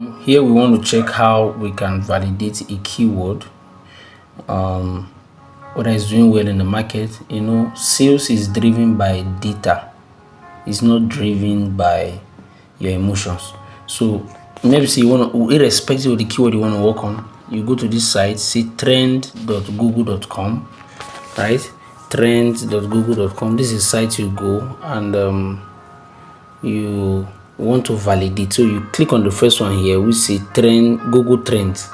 Here we want to check how we can validate a keyword, whether it's doing well in the market. Sales is driven by data. It's not driven by your emotions. So maybe say you want to, irrespective of the keyword you want to work on, you go to this site, say trend.google.com, right? Trend.google.com. This is a site you go and you want to validate. So you click on the first one here, we say trend, Google Trends.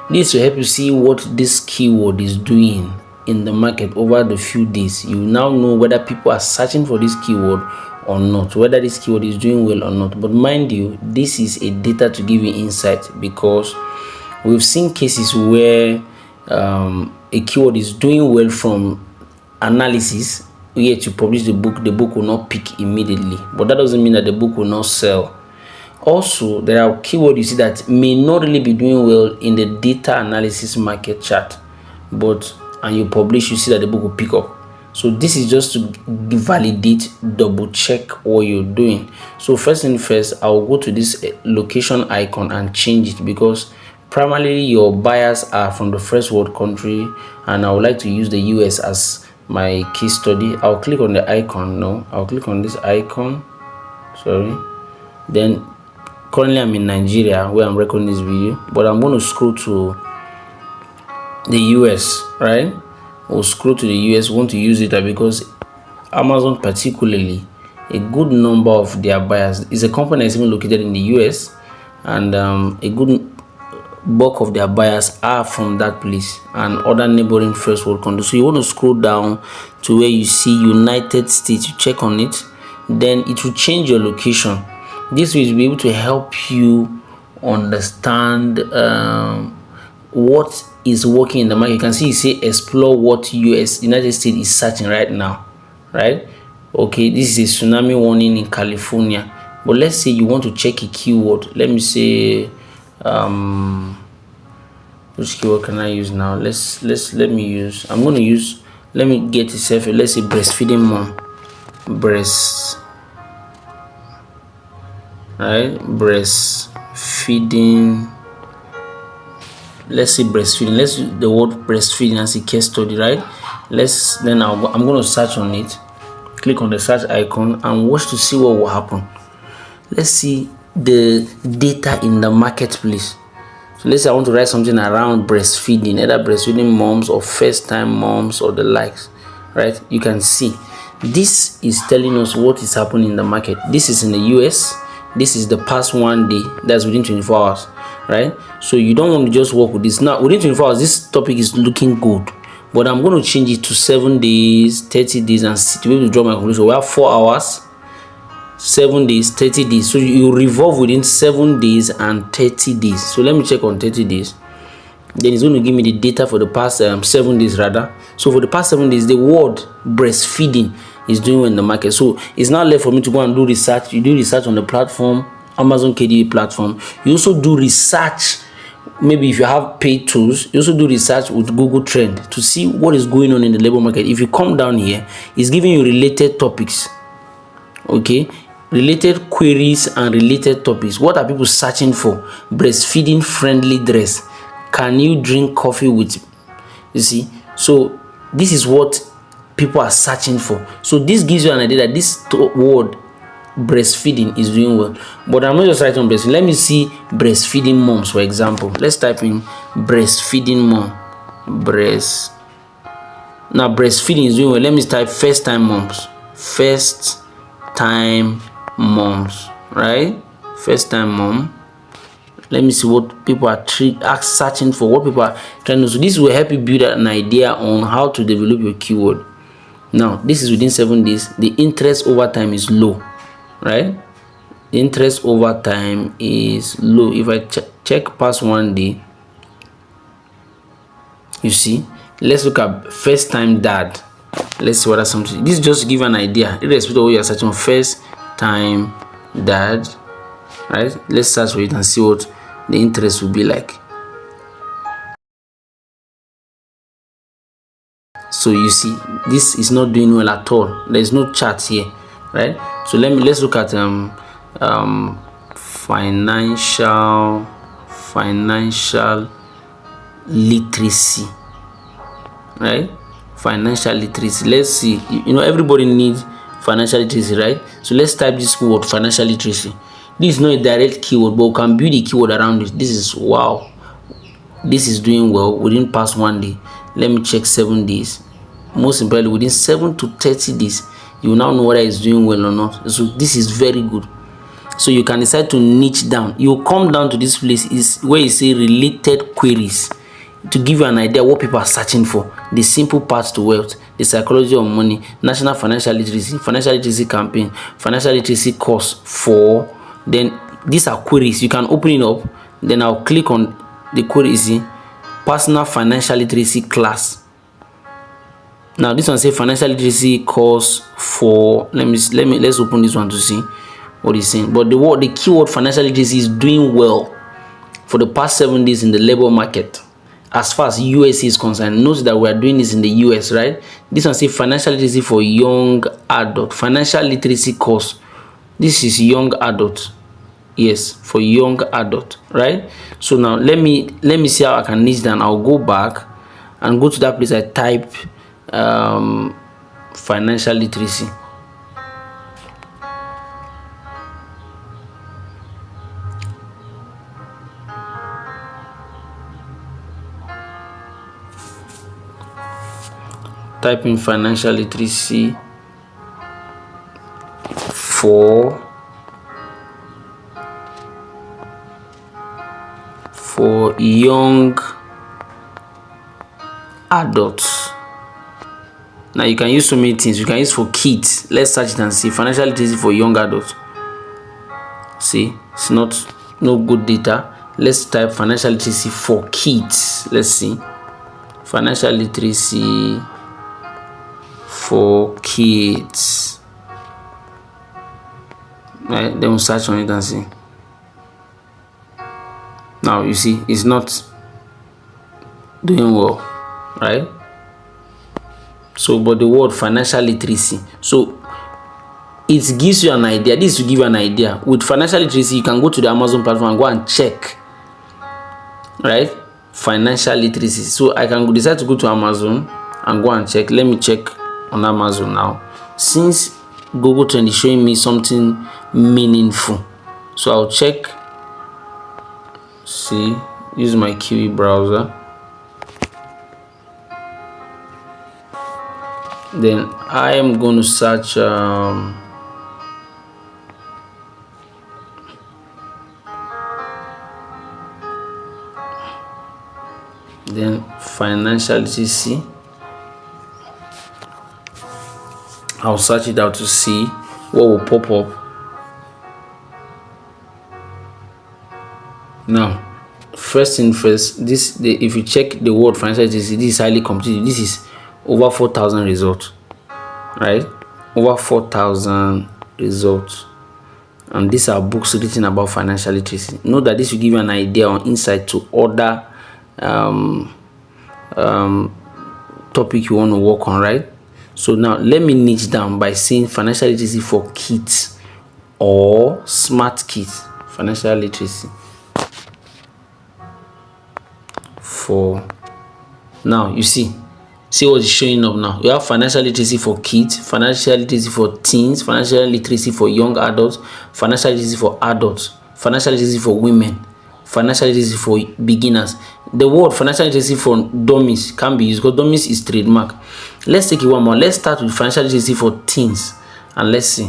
This will help you see what this keyword is doing in the market over the few days. You now know whether people are searching for this keyword or not, whether this keyword is doing well or not. But mind you, this is a data to give you insight, because we've seen cases where a keyword is doing well from analysis, yet you publish the book will not pick immediately, but that doesn't mean that the book will not sell. Also, there are keywords you see that may not really be doing well in the data analysis market chart, and you publish, you see that the book will pick up. So this is just to validate, double check what you're doing. So first thing first, I'll go to this location icon and change it, because primarily your buyers are from the first world country, and I would like to use the US as my case study. I'll click on the icon. No, I'll click on this icon. Sorry. Then currently I'm in Nigeria where I'm recording this video, but I'm going to scroll to the US, right? We'll scroll to the US. Want to use it because Amazon, particularly, a good number of their buyers is a company that's even located in the US, and a good bulk of their buyers are from that place and other neighboring first world countries. So you want to scroll down to where you see United States. You check on it, then it will change your location. This will be able to help you understand what is working in the market. You can see you say explore what United States is searching right now, right? Okay, this is a tsunami warning in California, but let's say you want to check a keyword. Let me say which keyword can I use now? Let me get itself, let's say breastfeeding mom. Breastfeeding. Let's say breastfeeding. Let's use the word breastfeeding as a case study, right? I'm going to search on it. Click on the search icon and watch to see what will happen. Let's see the data in the marketplace. So let's say I want to write something around breastfeeding, either breastfeeding moms or first-time moms or the likes, right? You can see this is telling us what is happening in the market. This is in the US. This is the past 1 day. That's within 24 hours, right? So you don't want to just work with this. Now, within 24 hours, this topic is looking good, but I'm going to change it to 7 days, 30 days, and to be able to draw my conclusion. We have 4 hours, 7 days, 30 days. So you revolve within 7 days and 30 days. So let me check on 30 days. Then it's going to give me the data for the past 7 days rather. So for the past 7 days, the word breastfeeding is doing well in the market. So it's now left for me to go and do research. You do research on the platform, Amazon KDP platform. You also do research. Maybe if you have paid tools, you also do research with Google Trend to see what is going on in the labor market. If you come down here, it's giving you related topics. Okay, related queries and related topics. What are people searching for? Breastfeeding friendly dress. Can you drink coffee with? You see, so this is what people are searching for. So this gives you an idea that this word breastfeeding is doing well. But I'm not just writing on breastfeeding. Let me see breastfeeding moms, for example. Let's type in breastfeeding mom. Now breastfeeding is doing well. Let me type first time moms. First time moms, right? First time mom. Let me see what people are searching for, what people are trying to do. So this will help you build an idea on how to develop your keyword. Now, this is within 7 days. The interest over time is low, right? The interest over time is low. If I check past 1 day, you see, let's look at first time dad. Let's see what that's something. This just give an idea, irrespective of what you're searching for. First time dad, right? Let's search for it and see what the interest will be like. So you see, this is not doing well at all. There is no chart here, right? So let's look at financial literacy, right? Financial literacy. Let's see. Everybody needs financial literacy, right? So let's type this keyword, financial literacy. This is not a direct keyword, but we can build a keyword around it. This is wow. This is doing well within past 1 day. Let me check 7 days. Most importantly, within 7 to 30 days, you will now know whether it's doing well or not. So this is very good. So you can decide to niche down. You come down to this place is where you say related queries, to give you an idea what people are searching for. The simple path to wealth, the psychology of money, national financial literacy campaign, financial literacy course for. Then these are queries. You can open it up. Then I'll click on the queries, personal financial literacy class. Now this one say financial literacy course for. Let's open this one to see what he's saying. But the keyword financial literacy is doing well for the past 7 days in the labor market. As far as US is concerned, note that we are doing this in the US, right? This one say financial literacy for young adult, financial literacy course. This is young adult. Yes, for young adult, right? So now let me see how I can niche down. I'll go back and go to that place I type financial literacy. Type in financial literacy for young adults. Now you can use so many things. You can use for kids. Let's search it and see financial literacy for young adults. See, it's no good data. Let's type financial literacy for kids. Let's see, financial literacy for kids. Right, then we'll search on it and see. Now you see it's not doing well, right? So but the word financial literacy, so it gives you an idea. This is to give you an idea. With financial literacy, you can go to the Amazon platform and go and check, right? Financial literacy. So I can decide to go to Amazon and go and check. Let me check on Amazon now, since Google Trend is showing me something meaningful. So I'll check. See, use my Kiwi browser. Then I am going to search then financial literacy. I'll search it out to see what will pop up. Now, first thing first, if you check the word financial literacy, this is highly competitive. This is over 4,000 results, right? Over 4,000 results. And these are books written about financial literacy. Note that this will give you an idea or insight to other topic you want to work on, right? So now let me niche down by saying financial literacy for kids or smart kids. Financial literacy for now. You see what is showing up now. You have financial literacy for kids, financial literacy for teens, financial literacy for young adults, financial literacy for adults, financial literacy for women, financial literacy for beginners. The word financial literacy for dummies can be used because dummies is trademark. Let's take it one more. Let's start with financial literacy for teens and let's see.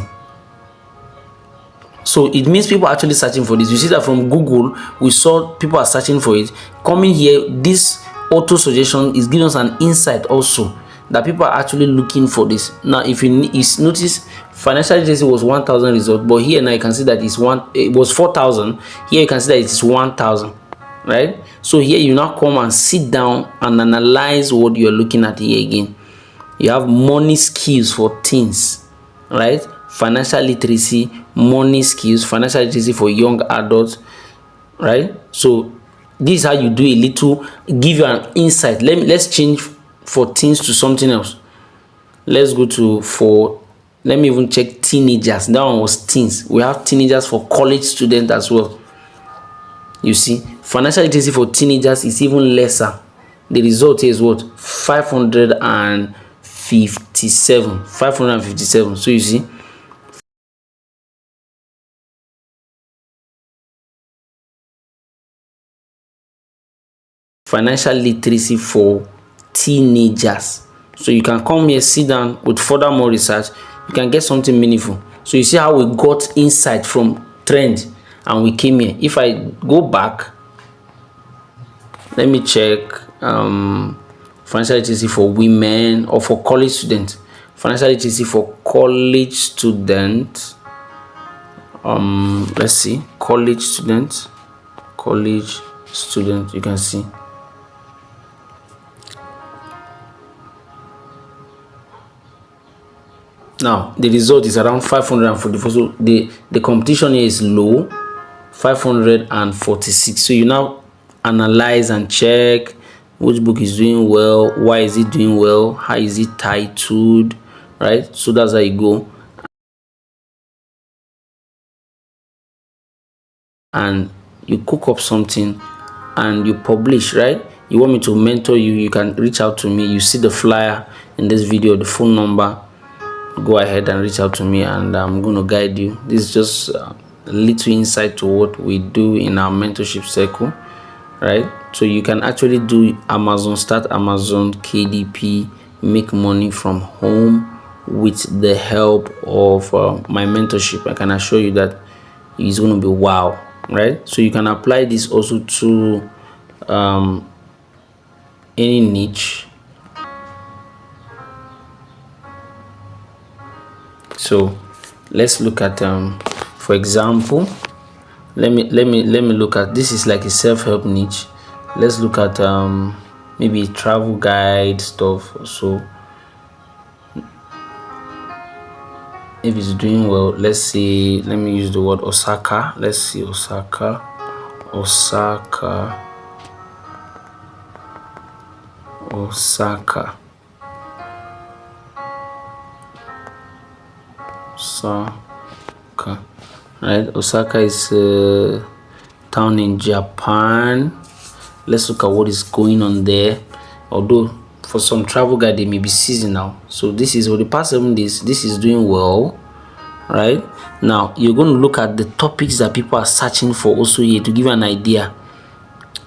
So it means people are actually searching for this. You see that from Google, we saw people are searching for it. Coming here, this auto suggestion is giving us an insight also that people are actually looking for this. Now, if you notice, financial literacy was 1,000 results, but here now you can see that it was 4,000. Here you can see that it is 1,000, right? So here you now come and sit down and analyze what you're looking at here again. You have money skills for teens, right? Financial literacy, money skills, financial literacy for young adults, right? So this is how you do a little, give you an insight. Let's change for teens to something else. Let's go to for Let me even check teenagers. That one was teens. We have teenagers for college students as well. You see, financial literacy for teenagers is even lesser. The result here is what? 557. 557. So you see, financial literacy for teenagers. So you can come here, sit down with further more research, you can get something meaningful. So you see how we got insight from trend and we came here. If I go back, let me check financial literacy for women or for college students. Financial literacy for college students. Let's see, college students. You can see. Now the result is around 544. So the competition here is low, 546. So you now analyze and check which book is doing well, why is it doing well, how is it titled, right? So that's how you go and you cook up something and you publish, right? You want me to mentor you, you can reach out to me. You see the flyer in this video, the phone number. Go ahead and reach out to me and I'm going to guide you. This is just a little insight to what we do in our mentorship circle, right? So you can actually do Amazon, start Amazon, KDP, make money from home with the help of my mentorship. I can assure you that it's going to be wow, right? So you can apply this also to any niche. So let's look at for example, let me look at, this is like a self-help niche. Let's look at maybe travel guide stuff. So if it's doing well, let's see, let me use the word Osaka. Let's see, Osaka. Right, Osaka is a town in Japan. Let's look at what is going on there. Although for some travel guide they may be seasonal, so this is for the past 7 days, this is doing well. Right now you're going to look at the topics that people are searching for also here to give an idea,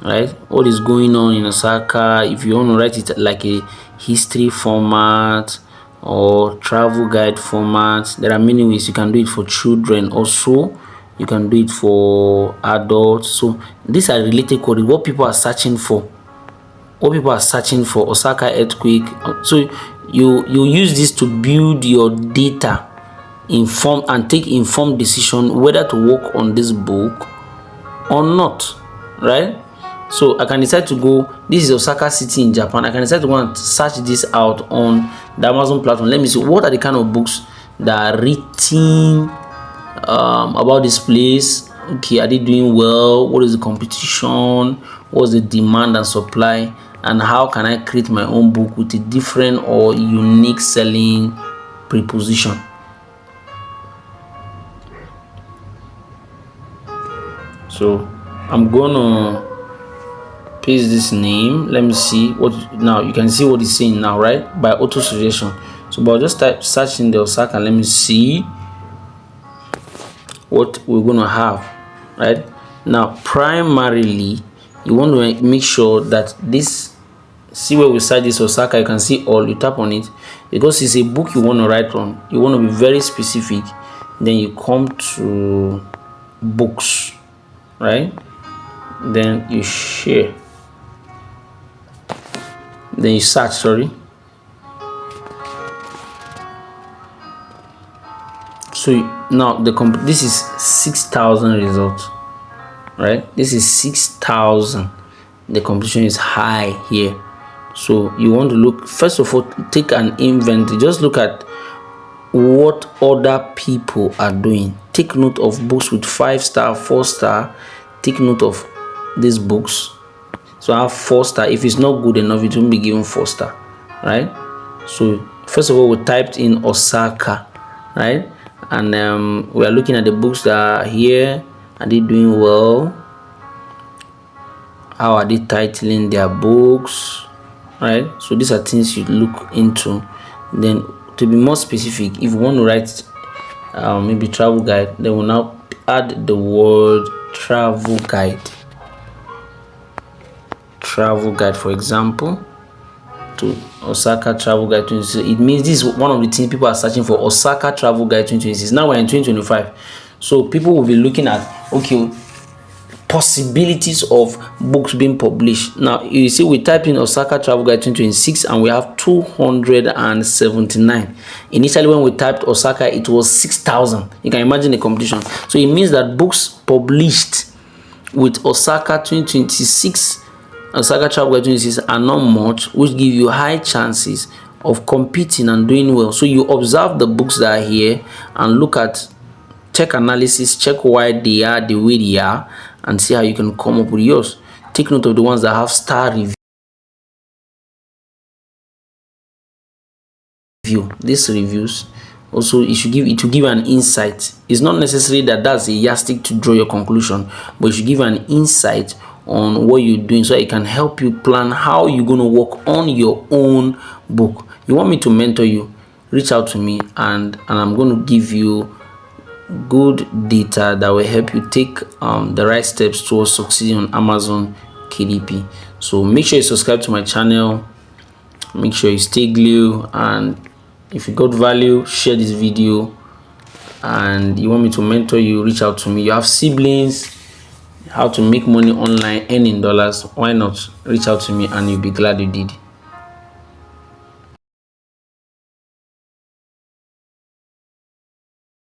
right? What is going on in Osaka. If you want to write it like a history format or travel guide format, there are many ways. You can do it for children also, you can do it for adults. So these are related queries, what people are searching for, Osaka earthquake. So you use this to build your data, inform and take informed decision whether to work on this book or not, right? So I can decide to go, this is Osaka city in Japan, I can decide to go and search this out on the Amazon platform. Let me see what are the kind of books that are written about this place. Okay, are they doing well? What is the competition? What's the demand and supply? And how can I create my own book with a different or unique selling preposition? So I'm gonna paste this name. Let me see what, now you can see what it's saying now, right? By auto suggestion. So but I'll just type search in the Osaka. Let me see what we're gonna have. Right now, primarily you want to make sure that this, see where we search this Osaka, you can see all, you tap on it because it's a book you want to write on. You want to be very specific. Then you come to books, right? Then you share, then you search, sorry. So now this is 6,000 results, right? This is 6,000. The competition is high here. So you want to look, first of all, take an inventory, just look at what other people are doing. Take note of books with 5-star, 4-star. Take note of these books. So I have 4-star. If it's not good enough, it won't be given 4-star, right? So first of all, we typed in Osaka, right? And we are looking at the books that are here. Are they doing well? How are they titling their books, right? So these are things you look into. Then, to be more specific, if you want to write maybe travel guide, then we'll now add the word travel guide. Travel guide, for example, to Osaka travel guide 2026. It means this is one of the things people are searching for: Osaka travel guide 2026. Now we're in 2025, so people will be looking at, okay, possibilities of books being published. Now you see, we type in Osaka travel guide 2026 and we have 279. Initially when we typed Osaka, it was 6,000. You can imagine the competition. So it means that books published with Osaka 2026, Osaka travel guide 2026 are not much, which give you high chances of competing and doing well. So you observe the books that are here and look at, check analysis, check why they are the way they are, and see how you can come up with yours. Take note of the ones that have star review. These reviews also, it will give you an insight. It's not necessary that that's a yardstick to draw your conclusion, but it should give you an insight on what you're doing, so it can help you plan how you're going to work on your own book. You want me to mentor you, reach out to me, and I'm going to give you good data that will help you take the right steps towards succeeding on Amazon KDP. So make sure you subscribe to my channel, make sure you stay glued, and if you got value, share this video. And you want me to mentor you, reach out to me. You have siblings, how to make money online, earning dollars, why not reach out to me and you'll be glad you did.